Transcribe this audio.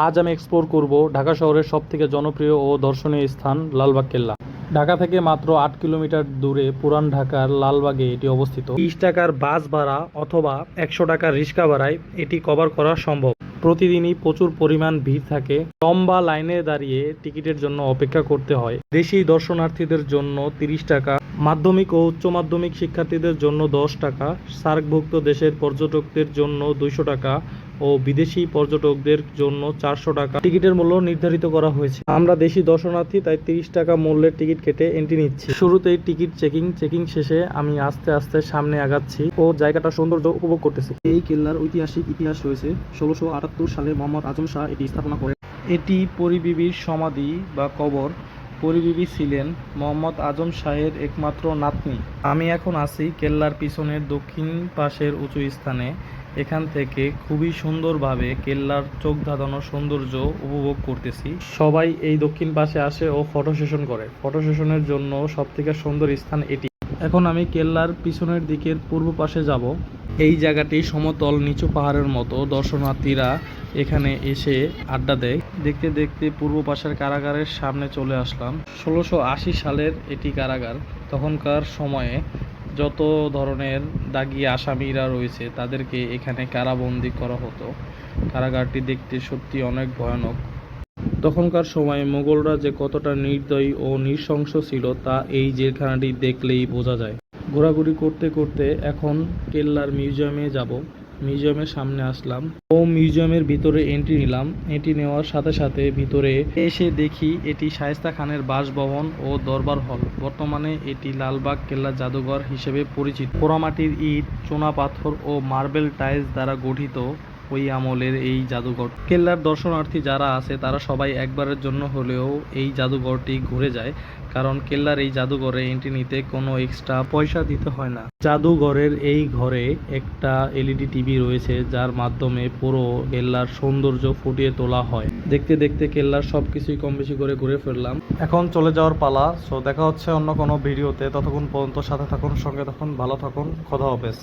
আজ আমি এক্সপ্লোর করব ঢাকা শহরের সবথেকে জনপ্রিয় ও দর্শনীয় স্থান লালবাগ কেল্লা। ঢাকা থেকে মাত্র ৮ কিলোমিটার দূরে পুরান ঢাকার লালবাগে এটি অবস্থিত। ৩০ টাকার বাস ভাড়া অথবা ১০০ টাকার রিক্সা ভাড়ায় এটি কভার করা সম্ভব। প্রতিদিনই প্রচুর পরিমাণ ভিড় থাকে, লম্বা লাইনে দাঁড়িয়ে টিকিটের জন্য অপেক্ষা করতে হয়। দেশি দর্শনার্থীদের জন্য ৩০ টাকা, মাধ্যমিক ও উচ্চ মাধ্যমিক শিক্ষার্থীদের জন্য ১০ টাকা, সার্কভুক্ত দেশের পর্যটকদের জন্য ২০০ টাকা ও বিদেশি পর্যটকদের জন্য ৪০০ টাকা টিকিটের মূল্য নির্ধারিত করা হয়েছে। আমরা দেশি দর্শনার্থী তাই ৩০ টাকা মূল্যের টিকিট কেটে এন্ট্রি নিচ্ছি। শুরুতেই টিকিট চেকিং শেষে আমি আস্তে আস্তে সামনে আগাচ্ছি ও জায়গাটা সৌন্দর্য উপভোগ করতেছি। এই কেল্লার ঐতিহাসিক ইতিহাস রয়েছে। ১৬৭৮ সালে মোহাম্মদ আজম শাহ এটি স্থাপনা করেন। এটি পরিবিবির সমাধি বা কবর। পরিবিবি ছিলেন মোহাম্মদ আজম শাহের একমাত্র নাতনি। আমি এখন আছি কেল্লার পিছনের দক্ষিণ পাশের উঁচু স্থানে। এখান থেকে খুবই সুন্দরভাবে কেল্লার চোখ ধাঁধানো সৌন্দর্য উপভোগ করতেছি। সবাই এই দক্ষিণ পাশে আসে ও ফটো সেশন করে। ফটো সেশনের জন্য সবথেকে সুন্দর স্থান এটি। এখন আমি কেল্লার পিছনের দিকের পূর্ব পাশে যাব। এই জায়গাটি সমতল নিচু পাহাড়ের মতো। দর্শনার্থীরা এখানে এসে আড্ডা দেয়। দেখতে দেখতে পূর্ব পাশের কারাগারের সামনে চলে আসলাম। ১৬৮০ সালের এটি কারাগার। তখনকার সময়ে যত ধরনের দাগি আসামিরা রয়েছে তাদেরকে এখানে কারাবন্দি করা হতো। কারাগারটি দেখতে সত্যি অনেক ভয়ানক। তখনকার সময়ে মোগলরা যে কতটা নির্দয়ী ও নৃশংস ছিল তা এই জেলখানাটি দেখলেই বোঝা যায়। ঘোরাঘুরি করতে করতে এখন কেল্লার মিউজিয়ামে যাব। মিউজিয়ামের সামনে আসলাম ও মিউজিয়ামের ভিতরে এন্ট্রি নিলাম। এন্ট্রি নেওয়ার সাথে সাথে ভিতরে এসে দেখি এটি শায়েস্তা খানের বাসভবন ও দরবার হল। বর্তমানে এটি লালবাগ কেল্লা জাদুঘর হিসেবে পরিচিত। পোড়ামাটির ইট, চুনা পাথর ও মার্বেল টাইলস দ্বারা গঠিত ওই আমলের এই জাদুঘর। কেল্লার দর্শনার্থী যারা আছে তারা সবাই একবারের জন্য হলেও এই জাদুঘরটি ঘুরে যায়, কারণ কেল্লার এই জাদুঘরে এন্ট্রি নিতে কোনো এক্সট্রা পয়সা দিতে হয় না। জাদুঘরের এই ঘরে একটা এলইডি টিভি রয়েছে যার মাধ্যমে পুরো কেল্লার সৌন্দর্য ফুটিয়ে তোলা হয়। দেখতে দেখতে কেল্লার সবকিছুই কম বেশি করে ঘুরে ফেললাম। এখন চলে যাওয়ার পালা। সো দেখা হচ্ছে অন্য কোনো ভিডিওতে। ততক্ষণ পর্যন্ত সাথে থাকুন, সঙ্গে থাকুন, ভালো থাকুন। খোদা হাফেজ।